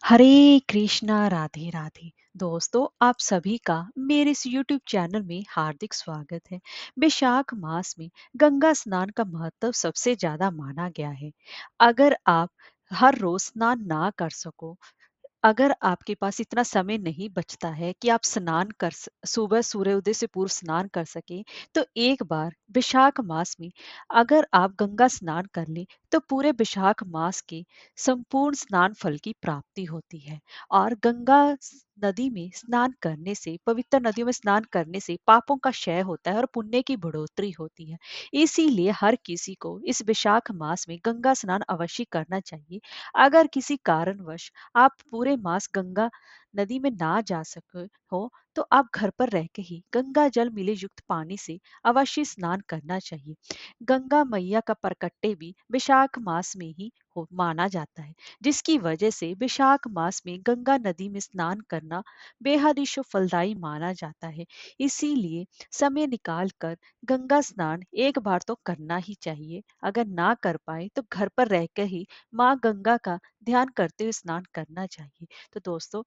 हरे कृष्णा राधे राधे। दोस्तों, आप सभी का मेरे इस यूट्यूब चैनल में हार्दिक स्वागत है। वैशाख मास में गंगा स्नान का महत्व सबसे ज्यादा माना गया है। अगर आप हर रोज स्नान ना कर सको, अगर आपके पास इतना समय नहीं बचता है कि आप सुबह सूर्योदय से पूर्व स्नान कर सकें, तो एक बार वैशाख मास में अगर आप गंगा स्नान कर लें, तो पूरे वैशाख मास के संपूर्ण स्नान फल की प्राप्ति होती है। और नदी में स्नान करने से, पवित्र नदियों में स्नान करने से पापों का क्षय होता है और पुण्य की बढ़ोतरी होती है। इसीलिए हर किसी को इस वैशाख मास में गंगा स्नान अवश्य करना चाहिए। अगर किसी कारणवश आप पूरे मास गंगा नदी में ना जा सके हो, तो आप घर पर रह के ही गंगा जल मिले युक्त पानी से अवश्य स्नान करना चाहिए। गंगा मैया का प्रकट्य भी वैशाख मास में ही हो माना जाता है, जिसकी वजह से वैशाख मास में गंगा नदी में स्नान करना बेहद ही शुभ फलदायी माना जाता है। इसीलिए समय निकाल कर गंगा स्नान एक बार तो करना ही चाहिए। अगर ना कर पाए तो घर पर रहकर ही माँ गंगा का ध्यान करते हुए स्नान करना चाहिए। तो दोस्तों,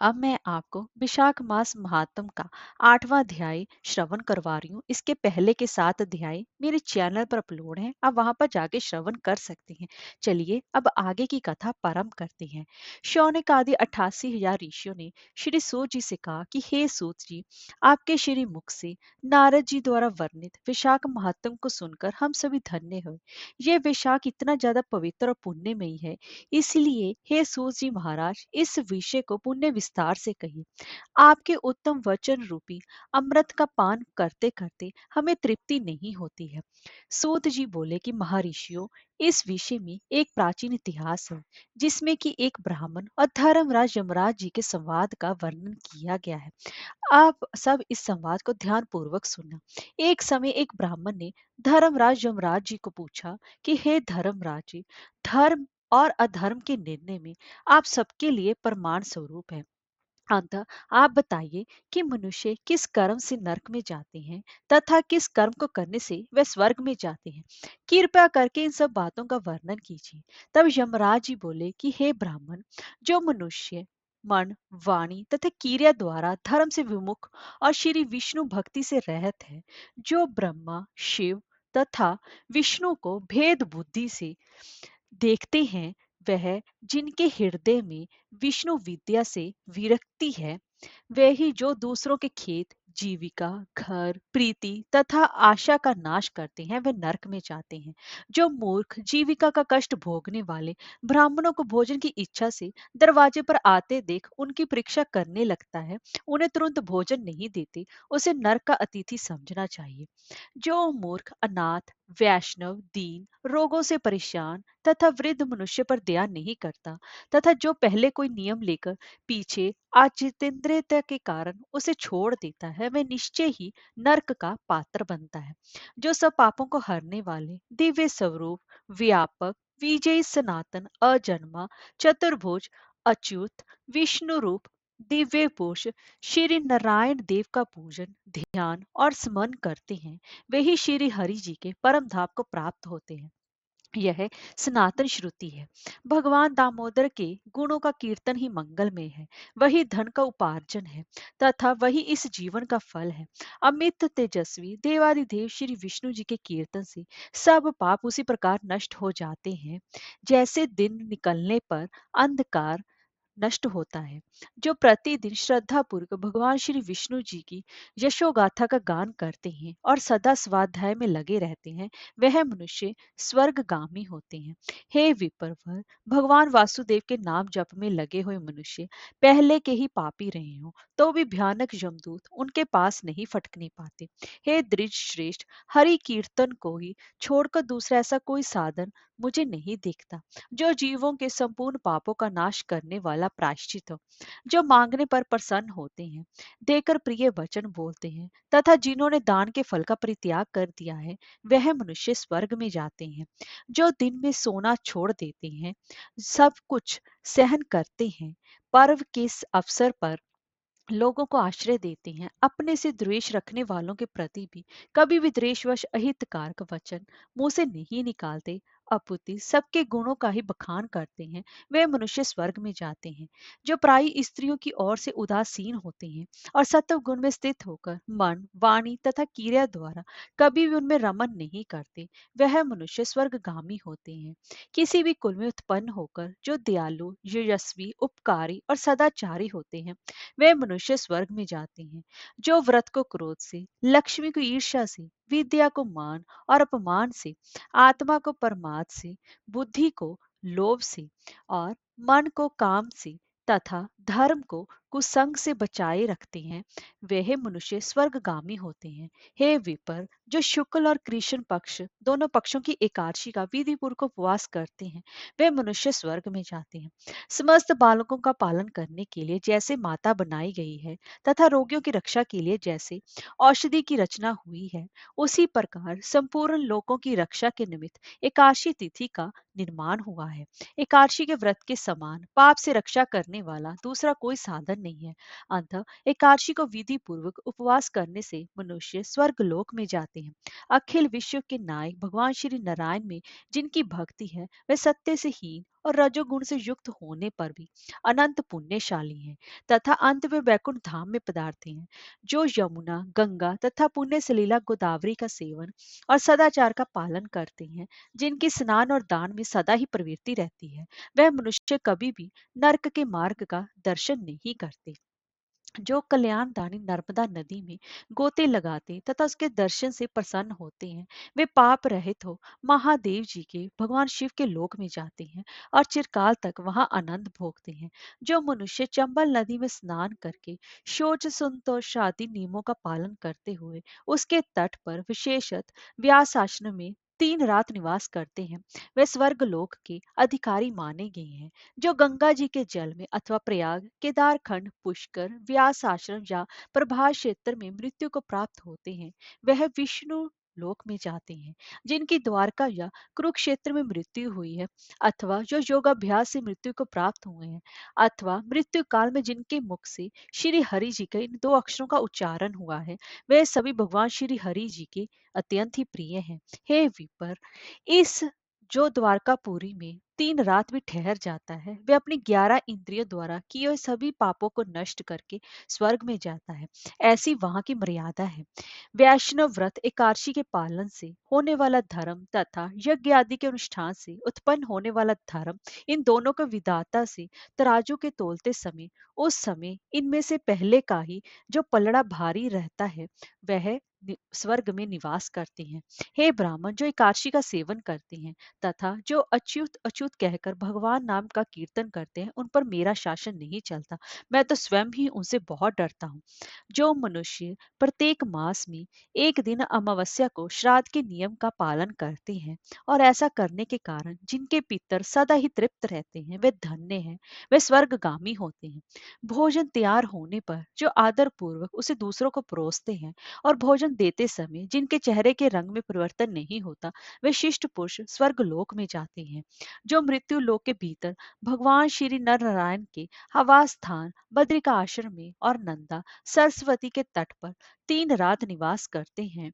अब मैं आपको विशाख मास महात्म का 8वां अध्याय श्रवण करवा रही हूँ। इसके पहले के 7 अध्याय मेरे चैनल पर अपलोड हैं, आप वहां पर जाके श्रवण कर सकते हैं। चलिए अब आगे की कथा प्रारंभ करते हैं। शौनक आदि 88,000 ऋषियों ने श्री सूत जी से कहा कि हे सूत जी, आपके श्री मुख से नारद जी द्वारा वर्णित विशाख महात्म को सुनकर हम सभी धन्य हुए। यह विशाख इतना ज्यादा पवित्र और पुण्यमयी है, इसलिए हे सूत जी महाराज, इस विषय को पुण्य विस्तार से कहिए। आपके उत्तम वचन रूपी अमृत का पान करते करते हमें तृप्ति नहीं होती है। सूत जी बोले कि महर्षियों, इस विषय में एक प्राचीन इतिहास है, जिसमें कि एक ब्राह्मण और धर्मराज यमराज जी के संवाद का वर्णन किया गया है। आप सब इस संवाद को ध्यान पूर्वक सुनना। एक समय एक ब्राह्मण ने धर्मराज यमराज जी को पूछा कि हे धर्मराज जी, धर्म और अधर्म के निर्णय में आप सबके लिए प्रमाण स्वरूप है। अतः आप बताइए कि मनुष्य किस कर्म से नरक में जाते हैं तथा किस कर्म को करने से वे स्वर्ग में जाते हैं। कृपया करके इन सब बातों का वर्णन कीजिए। तब यमराज जी बोले कि हे ब्राह्मण, जो मनुष्य मन, वाणी तथा क्रिया द्वारा धर्म से विमुख और श्री विष्णु भक्ति से रहित है, जो ब्रह्मा, शिव तथा विष्णु को भेद बुद्धि से देखते हैं, वह जिनके हृदय में विष्णु विद्या से विरक्ति है, वे ही जो दूसरों के खेत, जीविका, घर, प्रीति तथा आशा का नाश करते हैं, वे नरक में जाते हैं। जो मूर्ख जीविका का कष्ट भोगने वाले ब्राह्मणों को भोजन की इच्छा से दरवाजे पर आते देख उनकी परीक्षा करने लगता है, उन्हें तुरंत भोजन नहीं देते, उसे नरक का अतिथि समझना चाहिए। जो मूर्ख अनाथ, वैष्णव, दीन, रोगों से परेशान तथा वृद्ध मनुष्य पर दया नहीं करता, तथा जो पहले कोई नियम लेकर पीछे अजितेंद्रियता के कारण उसे छोड़ देता है, वह निश्चय ही नरक का पात्र बनता है। जो सब पापों को हरने वाले दिव्य स्वरूप, व्यापक, विजयी, सनातन, अजन्मा, चतुर्भुज, अच्युत, विष्णु रूप, दिव्य पुरुष श्री नारायण देव का पूजन, ध्यान और स्मरण करते हैं, वे ही श्री हरि जी के परम धाम को प्राप्त होते हैं। यह सनातन श्रुति है। भगवान दामोदर के गुणों का कीर्तन ही मंगलमय है। वही धन का उपार्जन है तथा वही इस जीवन का फल है। अमित तेजस्वी देवादिदेव श्री विष्णु जी के कीर्तन से सब पाप उसी प्रकार नष्ट हो जाते हैं, जैसे दिन निकलने पर अंधकार नष्ट होता है। जो प्रतिदिन श्रद्धा पूर्वक भगवान श्री विष्णु जी की यशोगाथा का गान करते हैं और सदा स्वाध्याय में लगे रहते हैं, वह मनुष्य स्वर्गगामी होते हैं। हे विप्रवर, भगवान वासुदेव के नाम जप में लगे हुए मनुष्य पहले के ही पापी रहे हो, तो भी भयानक यमदूत उनके पास नहीं फटकने पाते। हे द्विज श्रेष्ठ, हरि कीर्तन को ही छोड़कर दूसरा ऐसा कोई साधन मुझे नहीं दिखता, जो जीवों के संपूर्ण पापों का नाश करने वाला प्रायश्चित हो। जो मांगने पर प्रसन्न होते हैं, देकर प्रिय वचन बोलते हैं तथा जिन्होंने दान के फल का परित्याग कर दिया है, वह मनुष्य स्वर्ग में जाते हैं। जो दिन में सोना छोड़ देते हैं, सब कुछ सहन करते हैं, पर्व के इस अवसर पर लोगों को आश्रय देते हैं, अपने से द्वेष रखने वालों के प्रति भी कभी भी द्वेषवश अहितकारक वचन मुंह से नहीं निकालते, अपुति सबके गुणों का ही बखान करते हैं, वे मनुष्य स्वर्ग में जाते हैं। जो प्रायी स्त्रियों की ओर से उदासीन होते हैं और सत्व गुण में स्थित होकर मन, वाणी तथा क्रिया द्वारा कभी भी उनमें रमन नहीं करते, वह मनुष्य स्वर्गगामी होते हैं। किसी भी कुल में उत्पन्न होकर जो दयालु, यशस्वी, उपकारी और सदाचारी होते हैं, वे मनुष्य स्वर्ग में जाते हैं। जो व्रत को क्रोध से, लक्ष्मी को ईर्ष्या से, विद्या को मान और अपमान से, आत्मा को प्रमाद से, बुद्धि को लोभ से और मन को काम से तथा धर्म को कुसंग से बचाए रखते हैं, वह मनुष्य स्वर्गगामी होते हैं। हे विपर, जो शुक्ल और कृष्ण पक्ष दोनों पक्षों की एकादशी का विधि पूर्वक उपवास करते हैं, वे मनुष्य स्वर्ग में जाते हैं। समस्त बालकों का पालन करने के लिए जैसे माता बनाई गई है तथा रोगियों की रक्षा के लिए जैसे औषधि की रचना हुई है, उसी प्रकार संपूर्ण लोकों की रक्षा के निमित्त एकादशी तिथि का निर्माण हुआ है। एकादशी के व्रत के समान पाप से रक्षा करने वाला दूसरा कोई साधन नहीं है। अतः एकादशी को विधि पूर्वक उपवास करने से मनुष्य स्वर्ग लोक में जाते हैं। अखिल विश्व के नायक भगवान श्री नारायण में जिनकी भक्ति है, वे सत्य से हीन और रजोगुण से युक्त होने पर भी अनंत पुण्यशाली हैं तथा अंत में वैकुंठ धाम में पधारते हैं। जो यमुना, गंगा तथा पुण्य सलीला गोदावरी का सेवन और सदाचार का पालन करते हैं, जिनकी स्नान और दान में सदा ही प्रवृत्ति रहती है, वह मनुष्य कभी भी नरक के मार्ग का दर्शन नहीं करते। जो कल्याणदानी नर्मदा नदी में गोते लगाते तथा उसके दर्शन से प्रसन्न होते हैं, वे पाप रहित हो महादेव जी के भगवान शिव के लोक में जाते हैं और चिरकाल तक वहां आनंद भोगते हैं। जो मनुष्य चंबल नदी में स्नान करके शौच संतोष आदि नियमों का पालन करते हुए उसके तट पर विशेषत व्यास आश्रम में 3 रात निवास करते हैं, वे स्वर्ग लोक के अधिकारी माने गए हैं। जो गंगा जी के जल में अथवा प्रयाग, केदारखंड, पुष्कर, व्यास आश्रम या प्रभास क्षेत्र में मृत्यु को प्राप्त होते हैं, वह विष्णु लोक में जाते हैं। जिनकी द्वारका या कुरुक्षेत्र में मृत्यु हुई है, अथवा जो योगाभ्यास से मृत्यु को प्राप्त हुए हैं, अथवा मृत्यु काल में जिनके मुख से श्री हरि जी के इन 2 अक्षरों का उच्चारण हुआ है, वे सभी भगवान श्री हरि जी के अत्यंत ही प्रिय हैं। हे विपर, इस जो द्वारकापुरी में 3 रात भी ठहर जाता है, वे अपनी 11 इंद्रियों द्वारा किए हुए सभी पापों को नष्ट करके स्वर्ग में जाता है। ऐसी वहां की मर्यादा है। वैष्णव व्रत एकादशी के पालन से होने वाला धर्म तथा यज्ञ आदि के अनुष्ठान से उत्पन्न होने वाला धर्म, इन दोनों को विधाता से तराजू के तोलते समय उस समय इनमें से पहले का ही जो पलड़ा भारी रहता है, वह स्वर्ग में निवास करते हैं। हे ब्राह्मण, जो एकादशी का सेवन करते हैं तथा जो अच्युत अच्युत कहकर भगवान नाम का कीर्तन करते हैं, उन पर मेरा शासन नहीं चलता। मैं तो स्वयं ही उनसे बहुत डरता हूँ। जो मनुष्य प्रत्येक मास में एक दिन अमावस्या को श्राद्ध के नियम का पालन करते हैं और ऐसा करने के कारण जिनके पितर सदा ही तृप्त रहते हैं, वे धन्य हैं, वे स्वर्गगामी होते हैं। भोजन तैयार होने पर जो आदर पूर्वक उसे दूसरों को परोसते हैं और भोजन देते समय जिनके चेहरे के रंग में परिवर्तन नहीं होता, वे शिष्ट पुरुष स्वर्ग लोक में जाते हैं। जो मृत्यु लोक के भीतर भगवान श्री नर नारायण के आवास स्थान बद्रिका आश्रम में और नंदा सरस्वती के तट पर 3 रात निवास करते हैं,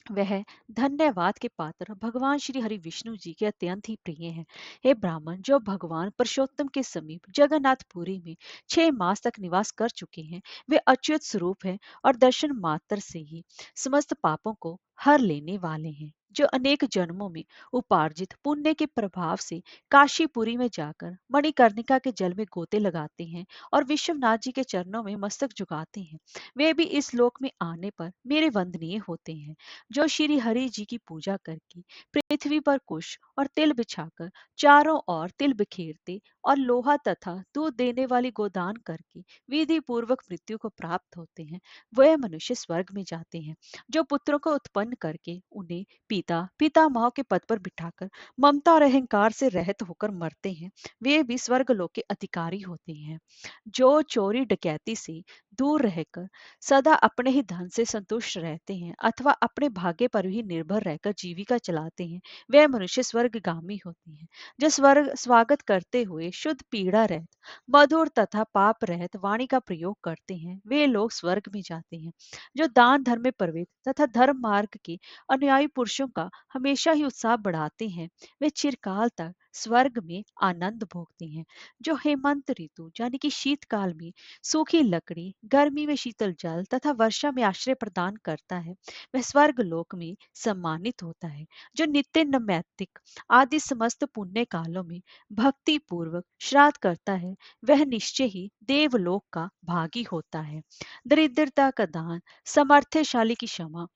वह धन्यवाद के पात्र भगवान श्री हरि विष्णु जी के अत्यंत ही प्रिय हैं। हे ब्राह्मण, जो भगवान पुरुषोत्तम के समीप जगन्नाथपुरी में 6 मास तक निवास कर चुके हैं, वे अच्युत स्वरूप हैं और दर्शन मात्र से ही समस्त पापों को हर लेने वाले हैं। जो अनेक जन्मों में उपार्जित पुण्य के प्रभाव से काशीपुरी में जाकर मणिकर्णिका के जल में गोते लगाते हैं और विश्वनाथ जी के चरणों में मस्तक झुकाते हैं, वे भी इस लोक में आने पर मेरे वंदनीय होते हैं। जो श्री हरि जी की पूजा करके पृथ्वी पर कुश और तिल बिछाकर चारों ओर तिल बिखेरते और लोहा तथा दूध देने वाली गोदान करके विधि पूर्वक मृत्यु को प्राप्त होते हैं, वह मनुष्य स्वर्ग में जाते हैं। जो पुत्रों को उत्पन्न करके उन्हें पिता पितामह के पद पर बिठाकर ममता और अहंकार से रहित होकर मरते हैं, वे भी स्वर्ग लोक के अधिकारी होते हैं। जो चोरी डकैती से दूर रहकर सदा अपने ही धन से संतुष्ट रहते हैं अथवा अपने भाग्य पर ही निर्भर रहकर जीविका चलाते हैं, वे मनुष्य स्वर्गगामी होते हैं। जो स्वर्ग स्वागत करते हुए शुद्ध पीड़ा रहित मधुर तथा पाप रहित वाणी का प्रयोग करते हैं वे लोग स्वर्ग में जाते हैं। जो दान धर्म में प्रवृत्त तथा धर्म मार्ग के अनुयायी पुरुषों का हमेशा ही उत्साह बढ़ाते हैं वे चिरकाल तक स्वर्ग में आनंद भोगते हैं। जो हेमंत ऋतु यानी कि शीतकाल में सूखी लकड़ी, गर्मी में शीतल जल तथा वर्षा में आश्रय प्रदान करता है वह स्वर्ग लोक में सम्मानित होता है। जो नित्य नैमित्तिक आदि समस्त पुण्य कालों में भक्ति पूर्वक श्राद्ध करता है वह निश्चय ही देवलोक का भागी होता है। दरिद्रता का दान, समर्थशाली की क्षमा,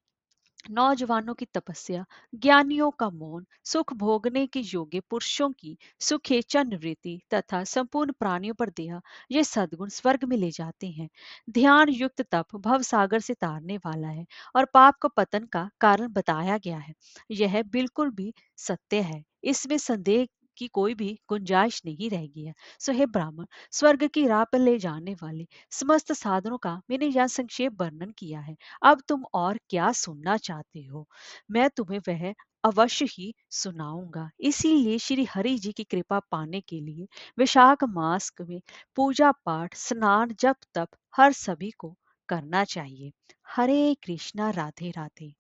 नौजवानों की तपस्या, ज्ञानियों का मौन, सुख भोगने के योग्य पुरुषों की सुखेच्छा निवृत्ति तथा संपूर्ण प्राणियों पर दया ये सद्गुण स्वर्ग में ले जाते हैं। ध्यान युक्त तप भव सागर से तारने वाला है और पाप को पतन का कारण बताया गया है। यह बिल्कुल भी सत्य है, इसमें संदेह की कोई भी गुंजाइश नहीं रह गई है। सो हे ब्राह्मण, स्वर्ग की राह पर ले जाने वाले समस्त साधनों का मैंने यहाँ संक्षेप वर्णन किया है। अब तुम और क्या सुनना चाहते हो? मैं तुम्हें वह अवश्य ही सुनाऊंगा। इसीलिए श्री हरि जी की कृपा पाने के लिए वैशाख मास में पूजा पाठ, स्नान, जप तप हर सभी को करना चाहिए। हरे कृष्णा, राधे राधे।